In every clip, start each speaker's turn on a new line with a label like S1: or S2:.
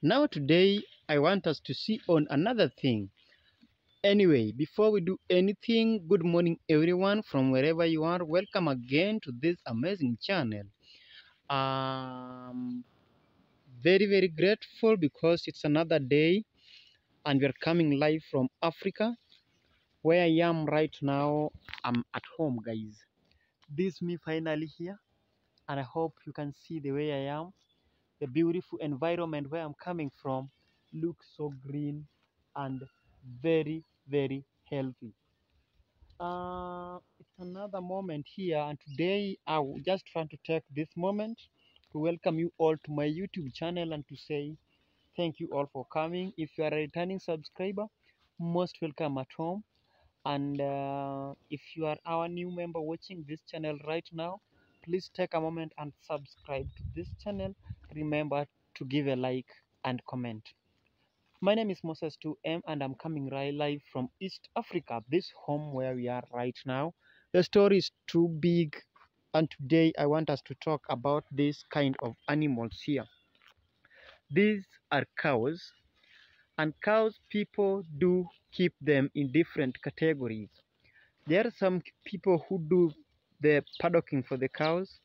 S1: Now today I want us to see on another thing. Anyway, before we do anything, good morning everyone from wherever you are. Welcome again to this amazing channel. Um very grateful because it's another day and we're coming live from Africa. Where I am right now, I'm at home, guys. This me finally here, and I hope you can see the way I am. The beautiful environment where I'm coming from looks so green and very healthy. It's another moment here, and today I will just try to take this moment to welcome you all to my YouTube channel and to say thank you all for coming. If you are a returning subscriber, most welcome at home. And if you are our new member watching this channel right now, please take a moment and subscribe to this channel. Remember to give a like and comment. My name is Moses 2M and I'm coming right live from East Africa, this home where we are right now. The story is too big, and today I want us to talk about this kind of animals here. These are cows, and cows, people do keep them in different categories. There are some people who do the paddocking for the cows.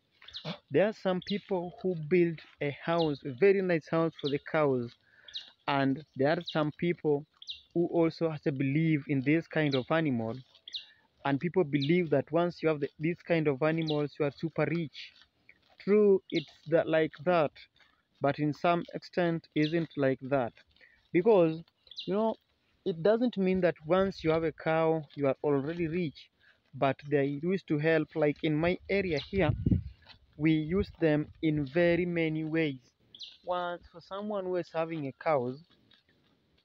S1: There are some people who build a house, a very nice house for the cows. And there are some people who also has to believe in this kind of animal. And people believe that once you have these kind of animals, you are super rich. True, it's that like that, but in some extent, isn't like that. Because you know, it doesn't mean that once you have a cow, you are already rich. But they used to help. Like in my area here, we use them in very many ways. Once for someone who is having a cow,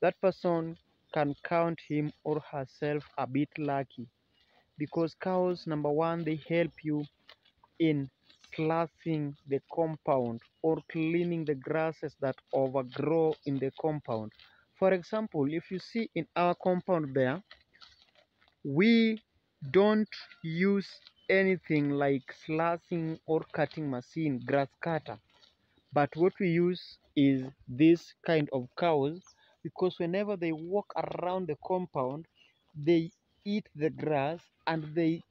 S1: that person can count him or herself a bit lucky, because cows, number one, they help you in slashing the compound or cleaning the grasses that overgrow in the compound. For example, if you see in our compound there, we don't use anything like slashing or cutting machine, grass cutter. But what we use is this kind of cows, because whenever they walk around the compound, they eat the grass and they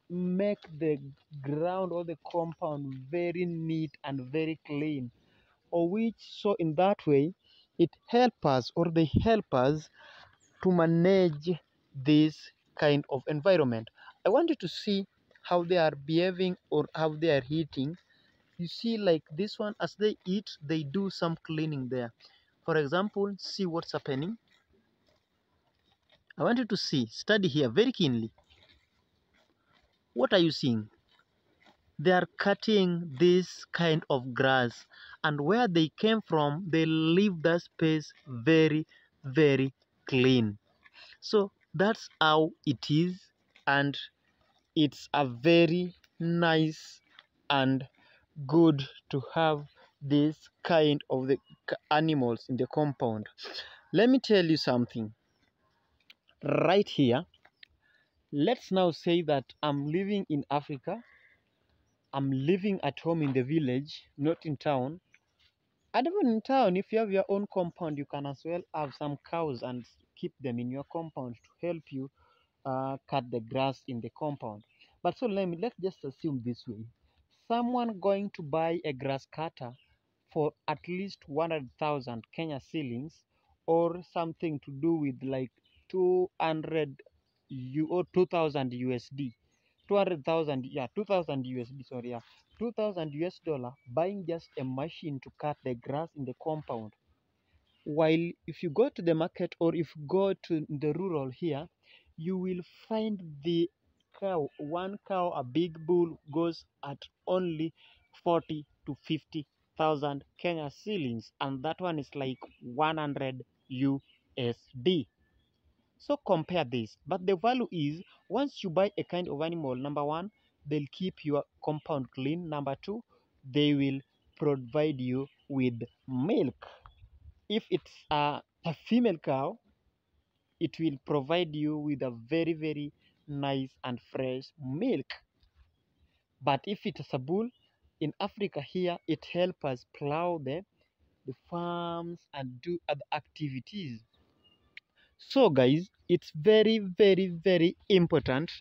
S1: make the ground or the compound very neat and very clean. Or which, so in that way, it help us or they help us to manage this kind of environment. I want you to see how they are behaving or how they are eating. You see, like this one, as they eat, they do some cleaning there. For example, see what's happening. I want you to see, study here very keenly. What are you seeing? They are cutting this kind of grass, and where they came from, they leave that space very clean. So that's how it is, and it's a very nice and good to have this kind of the animals in the compound. Let me tell you something right here. Let's now say that I'm living in Africa. I'm living at home in the village, not in town. And even in town, if you have your own compound, you can as well have some cows and keep them in your compound to help you cut the grass in the compound. But so let's just assume this way. Someone going to buy a grass cutter for at least 100,000 Kenya shillings, or something to do with like 200 or 2000 USD. 200,000, yeah, 2000 USD, sorry, yeah, 2000 US dollar, buying just a machine to cut the grass in the compound. While if you go to the market or if you go to the rural here, you will find the cow, one cow, a big bull, goes at only 40 to 50,000 Kenya shillings, and that one is like 100 USD. So compare this. But the value is, once you buy a kind of animal, number one, they'll keep your compound clean. Number two, they will provide you with milk. If it's a female cow, it will provide you with a very nice and fresh milk. But if it is a bull, in Africa here, it helps us plow the the farms and do other activities. So, guys, it's very, very, very important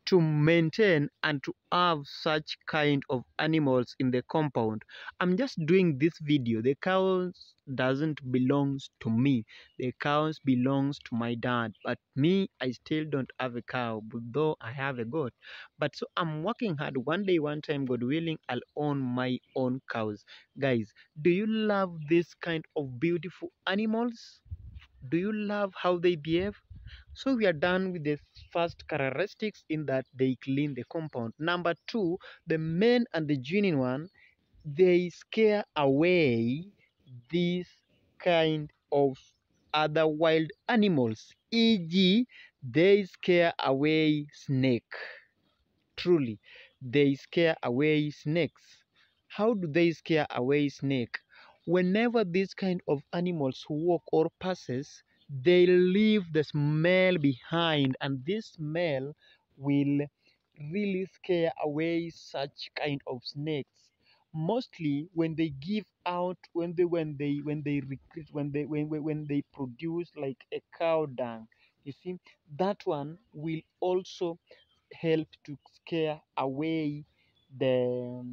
S1: to maintain and to have such kind of animals in the compound. I'm just doing this video. The cows doesn't belongs to me. The cows belongs to my dad. But me, I still don't have a cow, but though I have a goat. But so I'm working hard. One day, one time, God willing, I'll own my own cows. Guys, do you love this kind of beautiful animals? Do you love how they behave? So we are done with the first characteristics in that they clean the compound. Number two, the main and the genuine one, they scare away these kind of other wild animals. E.g., they scare away snake. Truly, they scare away snakes. How do they scare away snake? Whenever these kind of animals walk or passes, they leave the smell behind, and this smell will really scare away such kind of snakes. Mostly when they give out, when they recruit, when they produce like a cow dung, you see, that one will also help to scare away the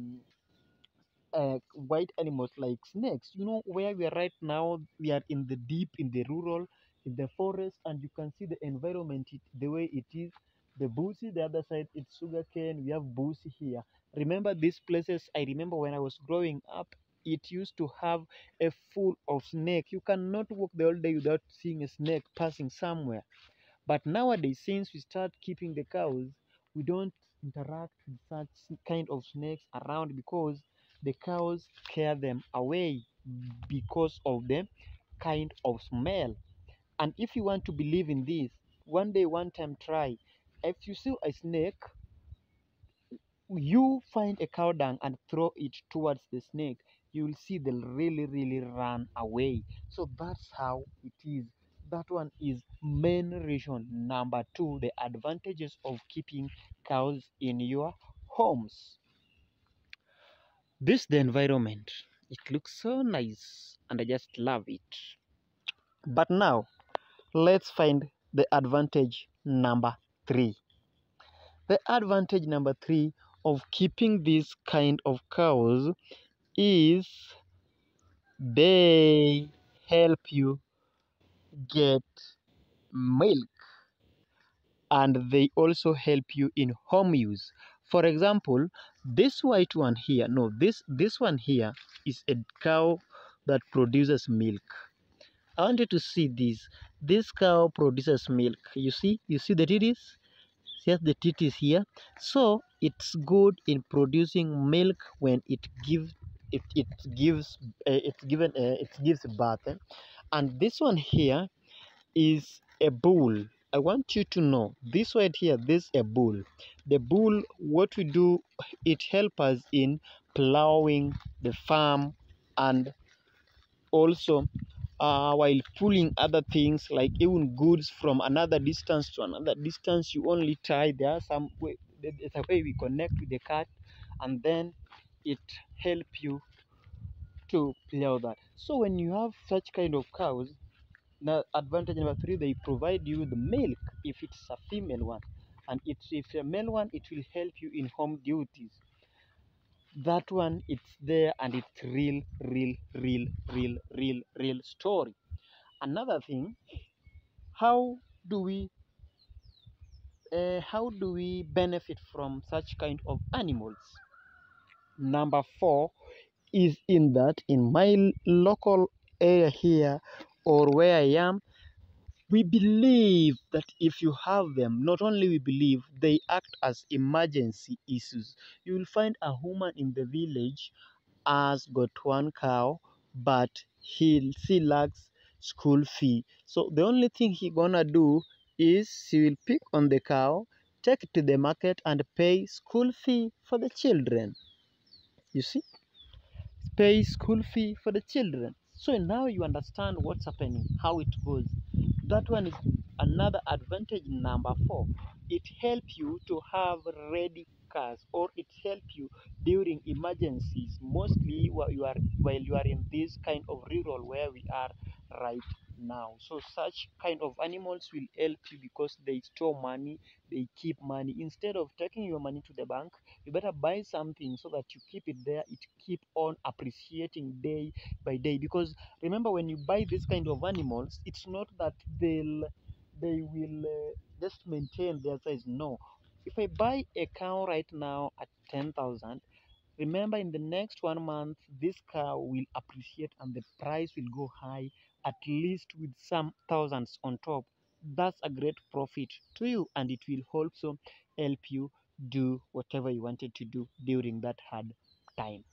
S1: white animals like snakes. You know where we are right now, we are in the deep, in the rural, in the forest, and you can see the environment, the way it is. The bushi, the other side, it's sugarcane. We have bushi here. Remember these places? I remember when I was growing up, it used to have a full of snake. You cannot walk the whole day without seeing a snake passing somewhere. But nowadays, since we start keeping the cows, we don't interact with such kind of snakes around because the cows scare them away because of the kind of smell. And if you want to believe in this, one day, one time, try. If you see a snake, you find a cow dung and throw it towards the snake, you will see they'll really, really run away. So that's how it is. That one is main reason. Number two, the advantages of keeping cows in your homes. This the environment. It looks so nice and I just love it. But now let's find the advantage number three. The advantage number three of keeping this kind of cows is they help you get milk, and they also help you in home use. For example, this white one here, no, this one here is a cow that produces milk. I wanted to see this. This cow produces milk. You see the titties? Yes, the titties here. So it's good in producing milk when it gives it gives birth. And this one here is a bull. I want you to know this right here, this a bull. The bull, what we do, it helps us in plowing the farm, and also while pulling other things like even goods from another distance to another distance. You only tie there some way, there's a way we connect with the cart, and then it help you to plow that. So when you have such kind of cows, now advantage number three, they provide you the milk if it's a female one, and if a male one, it will help you in home duties. That one, it's there, and it's real story. Another thing, how do we benefit from such kind of animals? Number four is in that in my local area here, or where I am, we believe that if you have them, not only we believe, they act as emergency issues. You will find a woman in the village has got one cow, but she lacks school fee. So the only thing he gonna do is she will pick on the cow, take it to the market, and pay school fee for the children. You see, pay school fee for the children. So now you understand what's happening, how it goes. That one is another advantage number four. It helps you to have ready cars, or it helps you during emergencies, mostly while you are in this kind of rural where we are right now. So such kind of animals will help you because they store money, they keep money. Instead of taking your money to the bank, you better buy something so that you keep it there. It keep on appreciating day by day. Because remember, when you buy this kind of animals, it's not that they will just maintain their size. No, if I buy a cow right now at 10,000, remember, in the next 1 month, this car will appreciate and the price will go high, at least with some thousands on top. That's a great profit to you, and it will also help you do whatever you wanted to do during that hard time.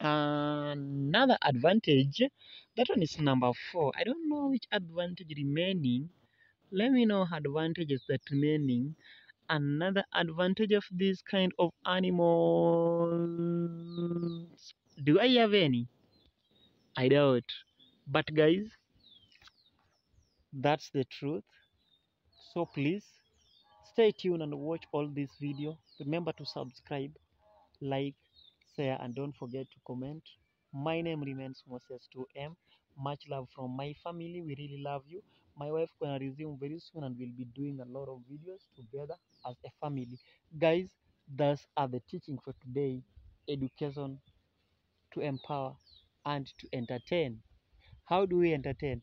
S1: Another advantage, that one is number 4. I don't know which advantage remaining. Let me know advantages that remaining. Another advantage of this kind of animals. Do I have any? I doubt. But guys, that's the truth. So please stay tuned and watch all this video. Remember to subscribe, like, share, and don't forget to comment. My name remains Moses 2M. Much love from my family. We really love you. My wife gonna resume very soon and we'll be doing a lot of videos together as a family. Guys, those are the teaching for today. Education to empower and to entertain. How do we entertain?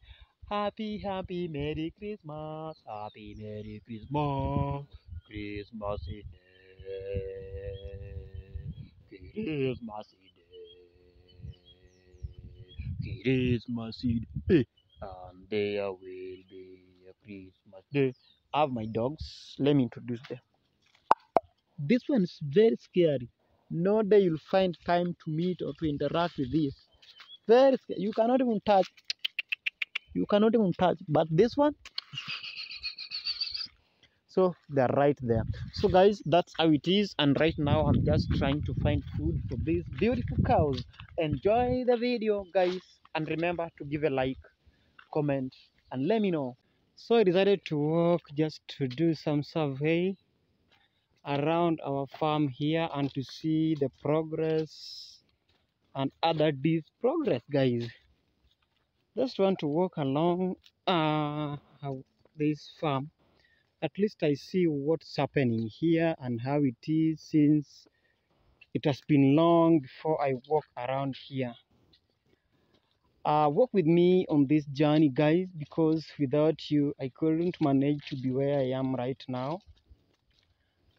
S1: Happy, happy, Merry Christmas. Happy, Merry Christmas. Christmas Day. Christmas Day. Christmas Day. And there will be a Christmas Day. I have my dogs. Let me introduce them. This one is very scary. No day you'll find time to meet or to interact with this. Very scary. You cannot even touch. You cannot even touch. But this one, so they're right there. So guys, that's how it is. And right now I'm just trying to find food for these beautiful cows. Enjoy the video, guys, and remember to give a like, comment, and let me know. So I decided to walk just to do some survey around our farm here and to see the progress and other deeds progress, guys. Just want to walk along this farm. At least I see what's happening here and how it is, since it has been long before I walk around here. Walk with me on this journey, guys, because without you I couldn't manage to be where I am right now.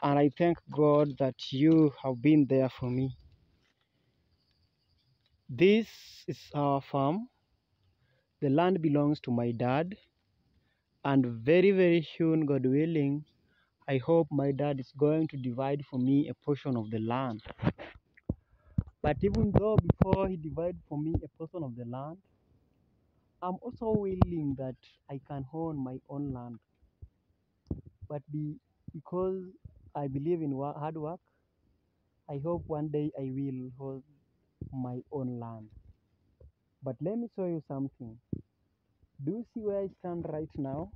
S1: And I thank God that you have been there for me. This is our farm. The land belongs to my dad, and very soon, God willing, I hope my dad is going to divide for me a portion of the land. But even though before he divides for me a portion of the land, I'm also willing that I can own my own land. But because I believe in hard work, I hope one day I will hold my own land. But let me show you something. Do you see where I stand right now?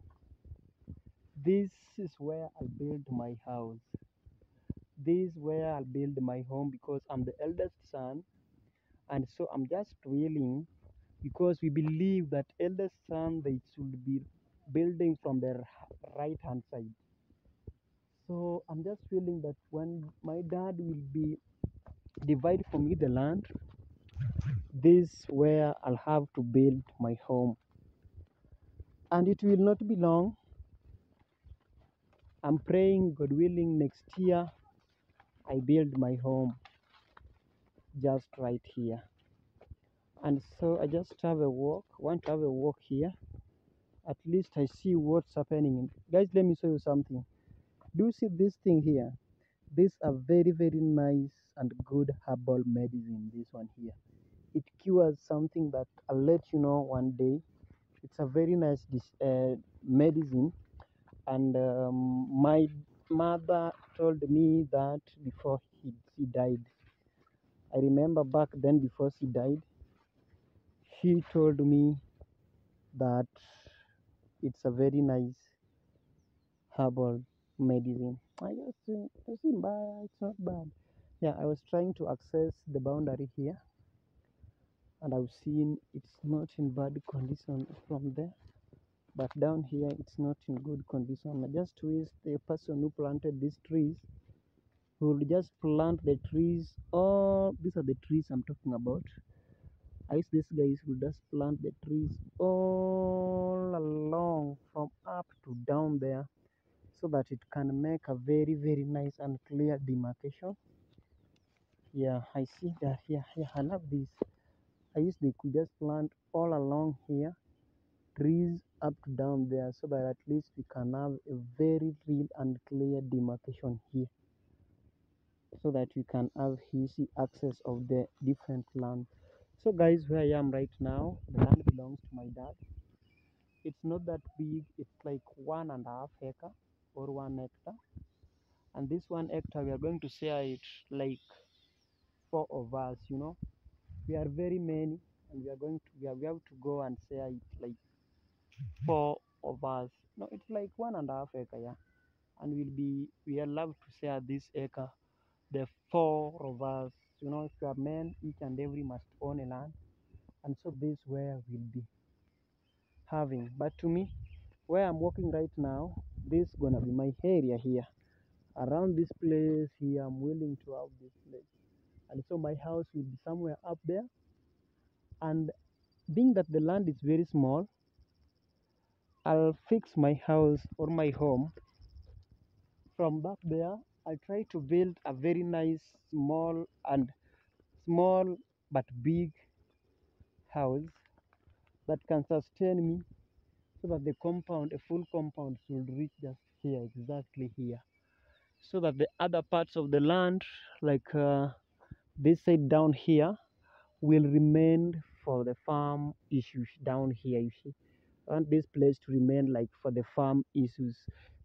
S1: This is where I built my house. This is where I'll build my home because I'm the eldest son, and so I'm just willing, because we believe that eldest son, they should be building from their right hand side. So I'm just feeling that when my dad will be divide for me the land, this where I'll have to build my home, and it will not be long. I'm praying, God willing, next year I build my home just right here. And so I just have a walk, want to have a walk here. At least I see what's happening. Guys, let me show you something. Do you see this thing here? These are very nice and good herbal medicine. This one here, it cures something that I'll let you know one day. It's a very nice medicine, and my mother told me that before she died. I remember back then, before she died, she told me that it's a very nice herbal medicine. I just it's not bad. Yeah, I was trying to access the boundary here, and I've seen it's not in bad condition from there. But down here, it's not in good condition. I just wish the person who planted these trees would just plant the trees. All these are the trees I'm talking about. I wish these guys would just plant the trees all along from up to down there, so that it can make a very nice and clear demarcation. Yeah, I see that here. Yeah, I love this. I wish they could just plant all along here trees up to down there, so that at least we can have a very real and clear demarcation here, so that we can have easy access of the different land. So guys, where I am right now, the land belongs to my dad. It's not that big, it's like 1.5 acre or 1 hectare. And this 1 hectare, we are going to share it like four of us, we are very many, and we have to go and share it like four of us. No, it's like 1.5 acre, yeah. And we are allowed to share this acre, the four of us. If you are men, each and every must own a land, and so this where we'll be having. But to me, where I'm walking right now, this gonna be my area here. Around this place here, I'm willing to have this place, and so my house will be somewhere up there. And being that the land is very small, I'll fix my house or my home from back there. I'll try to build a very nice, small but big house that can sustain me, so that the compound, a full compound, should reach just here, exactly here, so that the other parts of the land, like this side down here, will remain for the farm issues down here. You see, I want this place to remain like for the farm issues.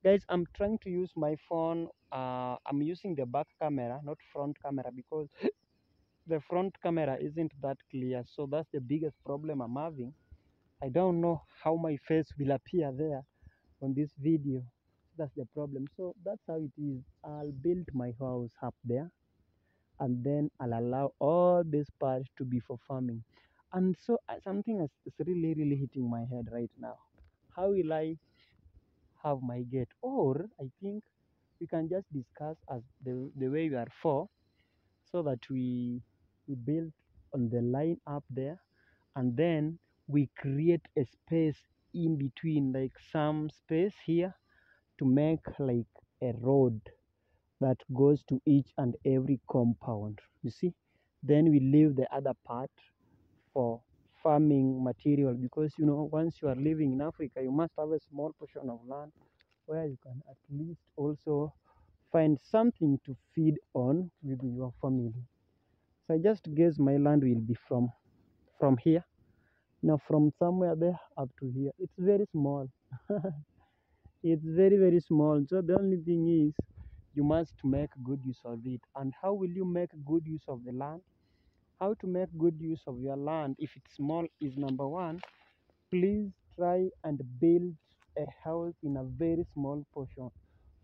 S1: Guys, I'm trying to use my phone. I'm using the back camera, not front camera, because the front camera isn't that clear. So that's the biggest problem I'm having. I don't know how my face will appear there on this video. That's the problem. So that's how it is. I'll build my house up there, and then I'll allow all this part to be for farming. And so something is really hitting my head right now. How will I have my gate? Or I think we can just discuss as the way we are for, so that we build on the line up there, and then we create a space in between, like some space here, to make like a road that goes to each and every compound, you see. Then we leave the other part for farming material, because once you are living in Africa, you must have a small portion of land where you can at least also find something to feed on with your family. So I just guess my land will be from here, from somewhere there up to here. It's very small. It's very small. So the only thing is, you must make good use of it. And how will you make good use of the land? How to make good use of your land if it's small is number one. Please try and build a house in a very small portion.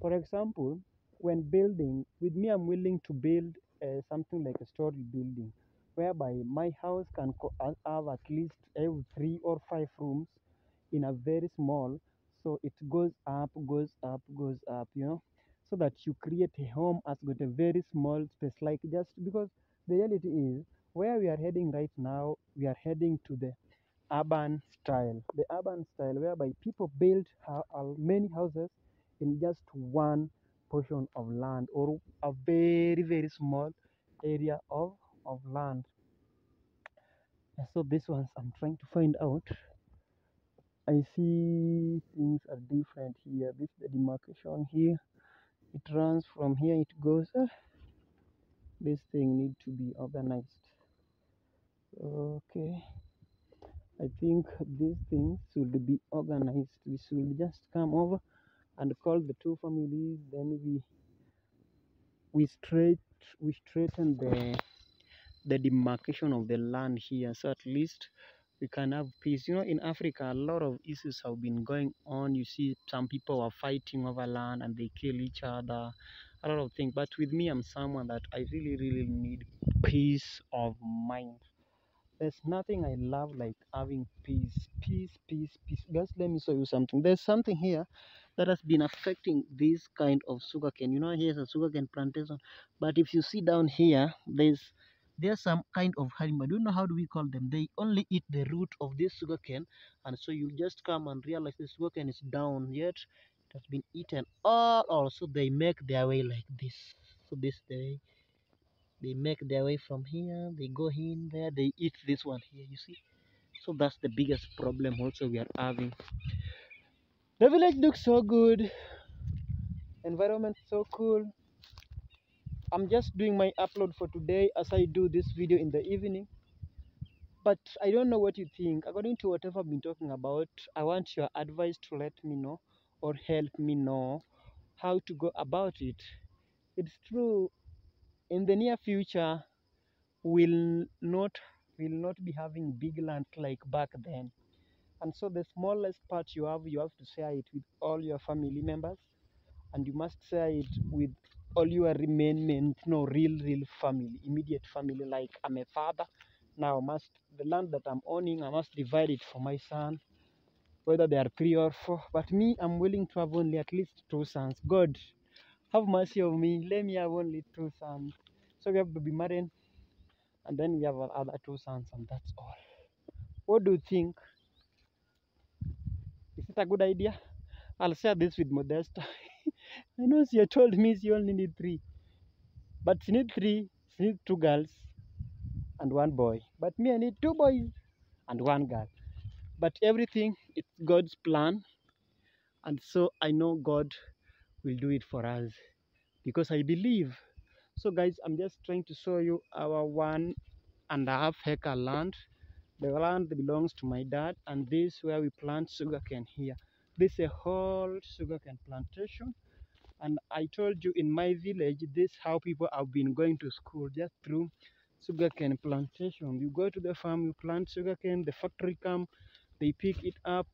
S1: For example, when building, with me, I'm willing to build something like a story building, whereby my house can have at least 3 or 5 rooms in a very small. So it goes up, goes up, so that you create a home has got a very small space. Like, just because the reality is, where we are heading right now, we are heading to the urban style, whereby people build many houses in just one portion of land, or a very small area of land. And so this ones I'm trying to find out. I see things are different here. This is the demarcation here. It runs from here, it goes. This thing need to be organized. Okay, I think these things should be organized. We should just come over and call the two families. Then we straight we straighten the demarcation of the land here, so at least we can have peace. You know, in Africa, a lot of issues have been going on. You see, some people are fighting over land and they kill each other, a lot of things. But with me, I'm someone that I really, really need peace of mind. There's nothing I love like having peace, peace, peace, peace. Just let me show you something. There's something here that has been affecting this kind of sugarcane. You know, here's a sugarcane plantation, but if you see down here, there's some kind of animal. I don't know how do we call them. They only eat the root of this sugarcane, and so you just come and realize the sugarcane is down. Yet it has been eaten. All also they make their way like this. So this they make their way from here. They go in there. They eat this one here. You see. So that's the biggest problem also we are having. The village looks so good. Environment so cool. I'm just doing my upload for today as I do this video in the evening. But I don't know what you think. According to whatever I've been talking about, I want your advice to let me know or help me know how to go about it. It's true, in the near future, we'll not be having big land like back then. And so the smallest part you have to share it with all your family members, and you must share it with all your remaining, no, real family, immediate family. Like I'm a father now, must the land that I'm owning, I must divide it for my son, whether they are three or four. But me, I'm willing to have only at least two sons. God, have mercy on me. Let me have only two sons. So we have to be married, and then we have our other two sons, and that's all. What do you think? Is it a good idea? I'll share this with Modesta. I know she told me she only need three, but she need three. She need two girls and one boy. But me, I need two boys and one girl. But everything, it's God's plan, and so I know God will do it for us because I believe. So, guys, I'm just trying to show you our 1.5 acre land. The land belongs to my dad, and this is where we plant sugarcane here. This is a whole sugarcane plantation. And I told you in my village, this is how people have been going to school, just through sugarcane plantation. You go to the farm, you plant sugarcane, the factory come, they pick it up,